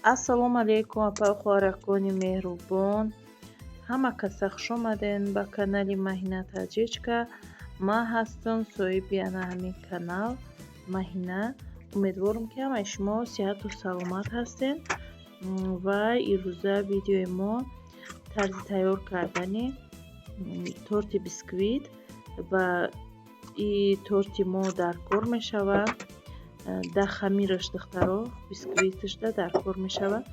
Ассалому алайкум апа хӯракони меҳрубон. Ҳама каса хуш омаден ба канали Маҳина Таҷичка. Ман ҳастам соҳиби ана ҳамин канал Маҳина. Умедворам ки ҳамаи шумо сиҳату саломат ҳастен. Ва ирӯза видеои мо тарзи тайёр кардани торти бисквит ва ин торти мо дар кор мешавад. Да хамираш духтаро бисквиташда дар кор мешавад.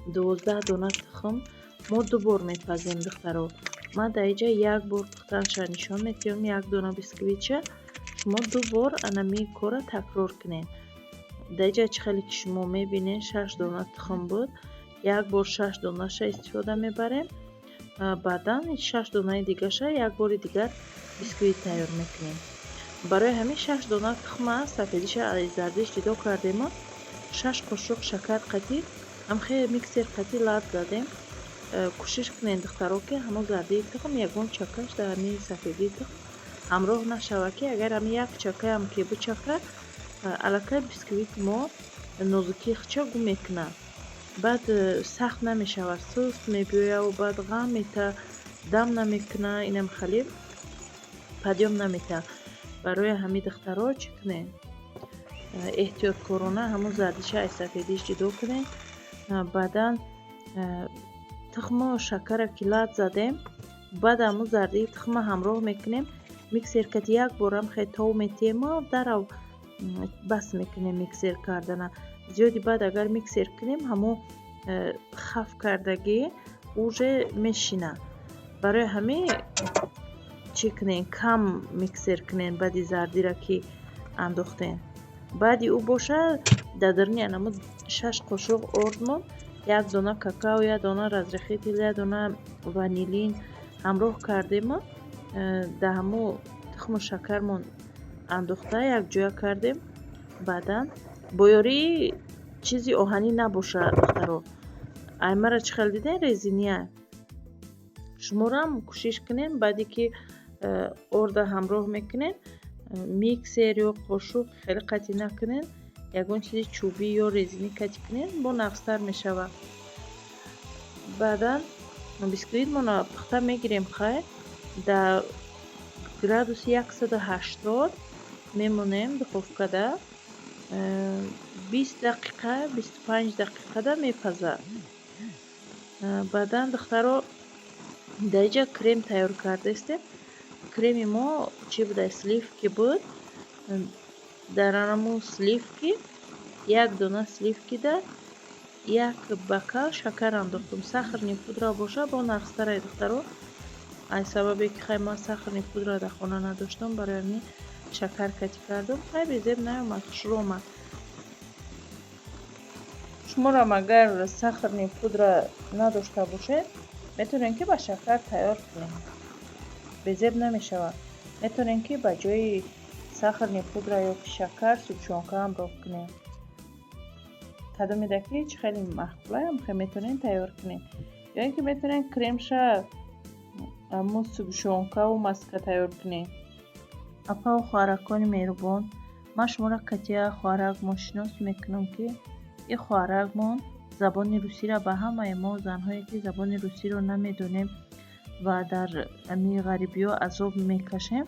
12 дона тухм мо ду бор мепазем духтаро. Ман дар инҷа як бор пухтанша нишон медиҳам, як дона бисквитша шумо ду бор анами кора такрор кунед. Дар инҷа чӣ хеле ки шумо мебинед 6 дона тухм буд, як бор 6 донаша истифода мебарем. Баъдан 6 донаи дигаша як бори дигар бисквит тайёр мекунем. Барои ҳамин 6 дона тухма сафедиша аз зардиш ҷудо кардем. 6 қошуқ шакар қатӣ ҳамхе миксер қатӣ лад задем. кӯшиш кунед духтаро ки ҳамон зардии тухм ягон чакаш дар ҳамин сафедии тухм ҳамроҳ нашавад, ки агар ҳамин як чакаам ки бичака аллакай бисквити мо нозукии хича гум мекунад. баъд сахт намешавад, суст мебиёяд ва баъд ғам мета дам намекунад, инам хеле падём намета. Барои ҳамин духтаро чӣ кунед? Эҳтиёткорона ҳамон зардиша аз сафедиш ҷудо кунед. Баъдан тухму шакара ки лад задем, баъд ҳамон зардии тухма ҳамроҳ мекунем. Миксер кати як борам хе тов метиҳем, дарав бас мекунем миксер кардана. Зиёди баъд агар миксер кунем ҳамон хаф кардагӣ уже мешина. Барои ҳамин чӣ кунем? Кам миксер кунем баъди зардира ки андохтем. баъди ӯ бошад дар даруни анамо 6 қошуқ ордмон, як дона какао, як дона разрехитил, як дона ванилин ҳамроҳ кардем. дар ҳамон тухму шакармон андохта якҷоя кардем. баъдан бо ёрии чизи оҳанӣ набошад духтаро. Аймара чӣ хел дидем резиния. шуморам кӯшиш кунем баъде ки орда ҳамроҳ мекунем, миксер ё қошуқ хеле қатӣ накунед, ягон чизи чӯбӣ ё резинӣ қатӣ кунед, бо нағзтар мешавад. баъдан бисквитмонро пухта мегирем, хай дар градуси 180 мемонем духовкада 20 дақиқа 25 дақиқада мепазад. баъдан духтаро дар инҷа крем тайёр кардастем. Креми мо чӣ буда? Сливки буд. дар анамон сливки як дона сливкида як бокал шакар андохтам. сахарни пудра боша бо нағзтаре духтаро. аз сабабе ки хай ман сахарни пудра дар хона надоштам, барои ҳамин шакар қатӣ кардам. хай безеб наомад, хушрӯ омад. шуморам агар сахарни пудра надошта бошед, метавонем ки ба шакар тайёр кунем, безеб намешавад. метавонем ки ба ҷои сахарни пудра ё шакар субшонка ҳамроҳ кунем. кадомеда ки чӣ хеле махкулай ҳамхе метавонем тайёр кунем. ё ин ки метавонем кремша ҳамон субшонкаву маска тайёр кунем. апау хоҳаракони меҳрубон, ман шуморо катия хоҳаракмон шинос мекунам ки ин хоҳаракмон забони русиро ба ҳамаи мо занҳое ки забони русиро намедонем ва дар ҳамин ғарибиҳо азоб мекашем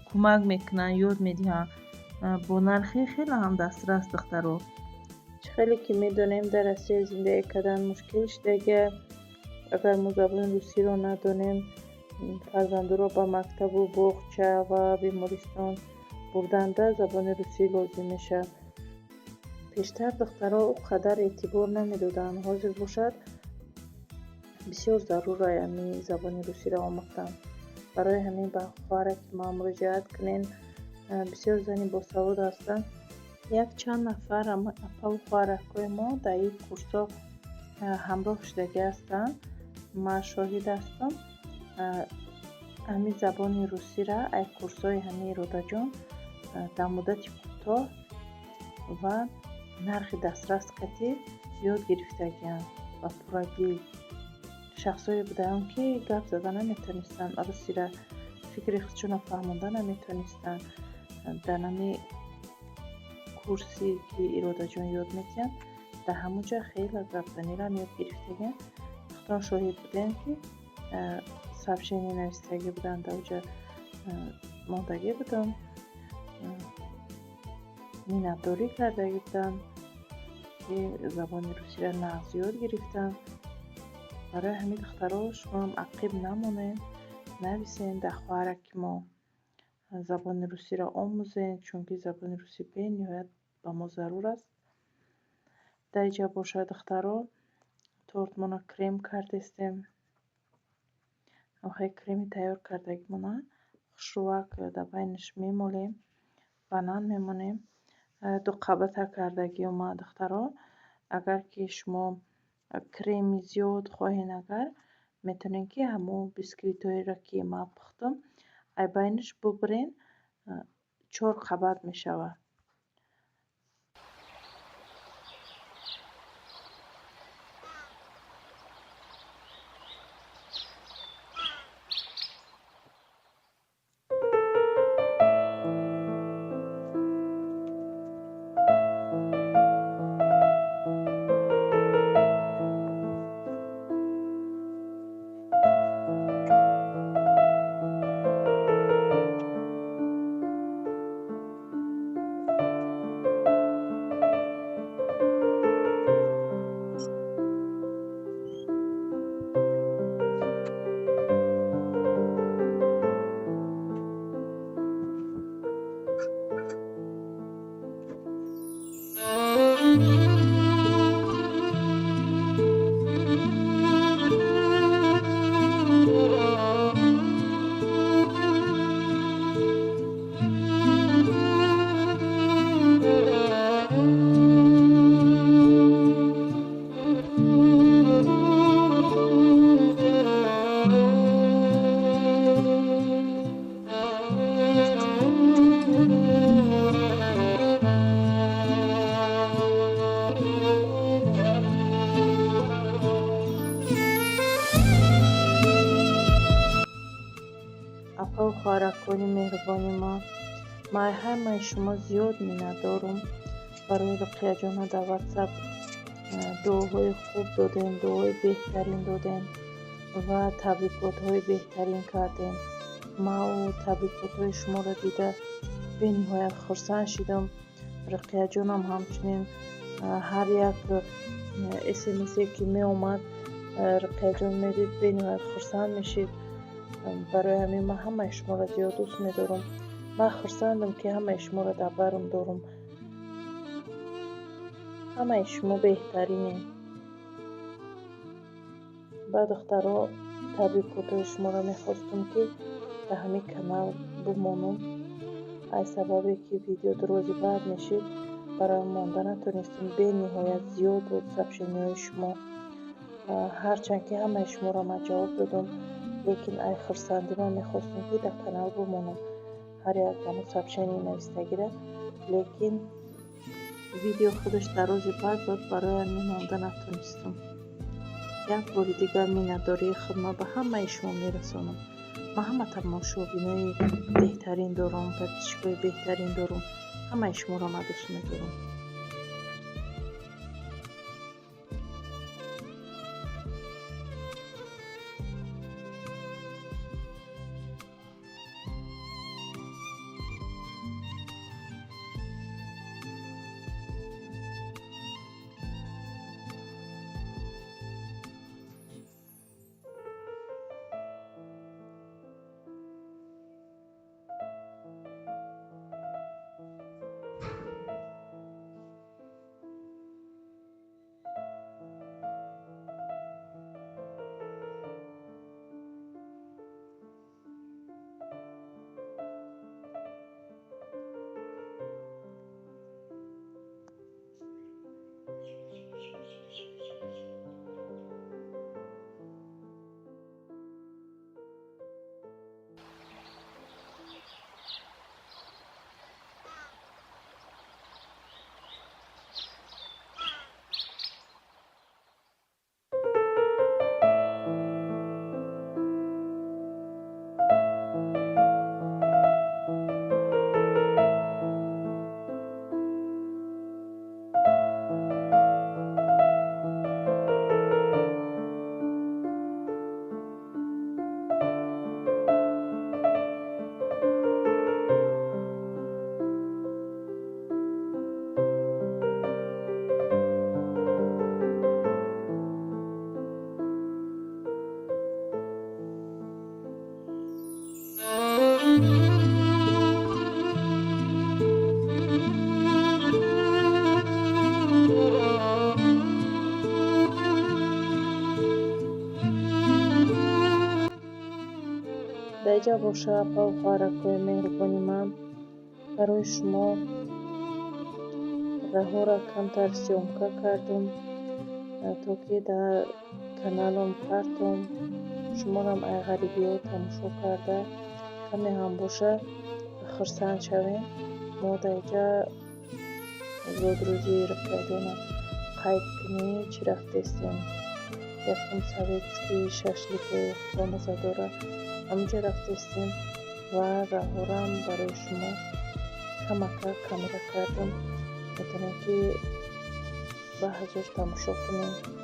кӯмак мекунанд, ёд медиҳанд. бо нархи хеле ҳам дастрас духтаро. чӣ хеле ки медонем дар Россия зиндаги кардан мушкил шудага. агар мо забони русиро надонем, фарзандоро ба мактабу боғча ва бемористон бурданда забони русӣ лозим мешавад. пештар духтаро қадар эътибор намедоданд. ҳозир бошад бисёр зарура яъни забони русиро омӯхтан. барои ҳамин ба хоҳараки ман муроҷиат кунед. бисёр зани босавод ҳастанд. як чанд нафар апау хоҳаракҳои мо дар ин курсҳо ҳамроҳ шудагӣ ҳастанд. ман шоҳид ҳастам. ҳамин забони русиро аз курсҳои ҳамин иродаҷон дар муддати кӯтоҳ ва нархи дастрас қатӣ ёд гирифтагианд ва пуррагӣ. шахсое будаам ки гап зада наметавонистанд, русиро фикри худшонро фаҳмонда наметавонистанд. дар ҳамин курси ки Иродаҷон ёд метиҳанд дар ҳамонҷа хеле гапзанирам ёд гирифтагиам. Вақтон шоҳид будем ки сообщение нависитагӣ буданд, дар оҷа мондагӣ будам, миннатдорӣ кардагӣ буданд ки забони русиро нағз ёд гирифтам. барои ҳамин духтаро шумоам ақиб намонед, нависен дар хоҳараки мо забони русиро омӯзем, чунки забони русӣ бениҳоят ба мо зарур аст. дар инҷа боша духтаро тортмона крем кардестем. охир креми тайёр кардагимона хушрӯвак дар байнаш мемолем, банан мемонем. ду қабата кардагӣ омад духтаро. агар ки шумо креми зиёд хоҳен, агар метавонен ки ҳамон бисквитҳоеро ки ман пухтам ай байнаш бубурен, 4 қабат мешавад. апа ва хоҳаракони меҳрубони ман ҳамаи шумо зиёд миннатдорум. барои руқияҷона дар ватсап дуоҳои хуб додем, дуоҳои беҳтарин додем ва табрикотҳои беҳтарин кардем. ману табрикотҳои шуморо дида бениҳоят хурсанд шудам. руқияҷонам ҳамчунин ҳар як смсе ки меомад руқияҷон медид бениҳоят хурсанд мешид. барои ҳамин ман ҳамаи шуморо зиёд дӯст медорам. ман хурсандам ки ҳамаи шуморо дар барам дорам. ҳамаи шумо беҳтаринед. ба духтаро табрикотҳои шуморо мехостам ки дар ҳамин канал бимонам. аз сабабе ки видео дурози баъд мешид барои монда натонистам. бениҳоят зиёд буд сообщениҳои шумо. ҳарчанд ки ҳамаи шуморо ман ҷавоб додам, лекин ай хурсандӣ ман мехостам ки дар канал бимонам ҳар як ҳамон сообщение нависитагиро. лекин видео худаш дарози баъд буд, барои ҳамин монда натонистам. як бори дигар миннатдории худро ба ҳамаи шумо мерасонам. ман ҳама тамошобинои беҳтарин дорам, подписчикои беҳтарин дорам. ҳамаи шуморо ман дӯст медорам. اینجا باشه اپا و خواهرکای مهربانی من برای شما رها را کمتر سیامکا کردم تا که در کانالم پرتم شما هم ای غریبی ها تماشا کرده کمی هم باشه خرسند شوین. ما در اینجا زودروزی رقیه جانا قید کنی چی رفتستیم یکم سویتسکی ششلیک بامزه داره همونجا رفتستیم و رهارم برای شما کمکه کمیره کردم میتونیم که به حضور تماشا کنیم.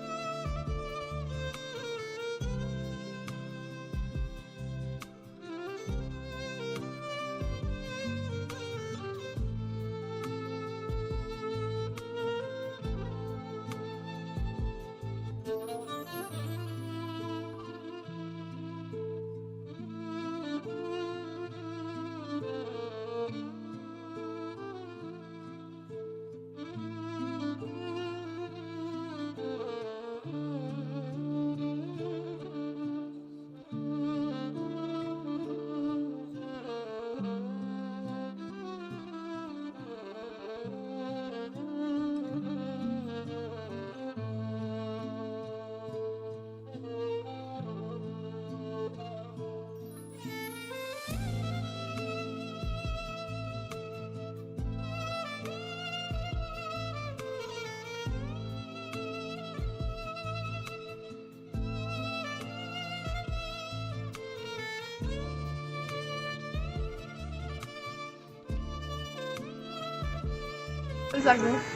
Sag mir.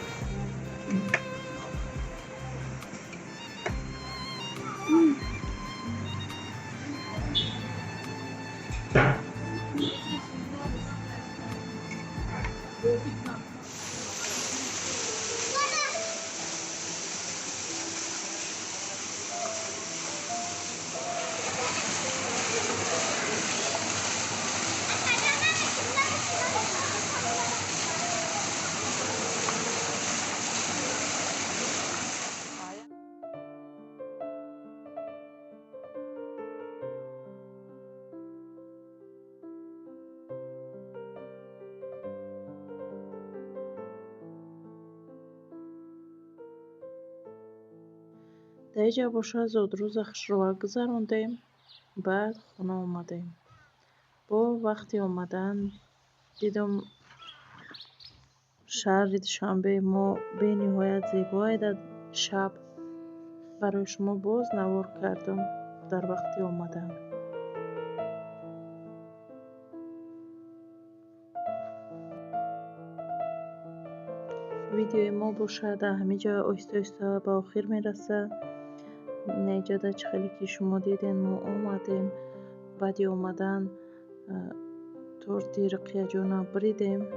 در اینجا باشه زودروز خوش رو گذراندیم. بعد خونه آمدیم. با وقتی آمدن دیدم شهر دوشنبه ما به نهایت زیبای در شب برای شما باز نوار کردم در وقتی آمدن. ویدیوی ما باشه در همه جا آهسته آهسته به آخر میرسه. اینجا در خیلی که شما دیدین ما آمدیم بعدی آمدن تورتی رقیه جانا بریدیم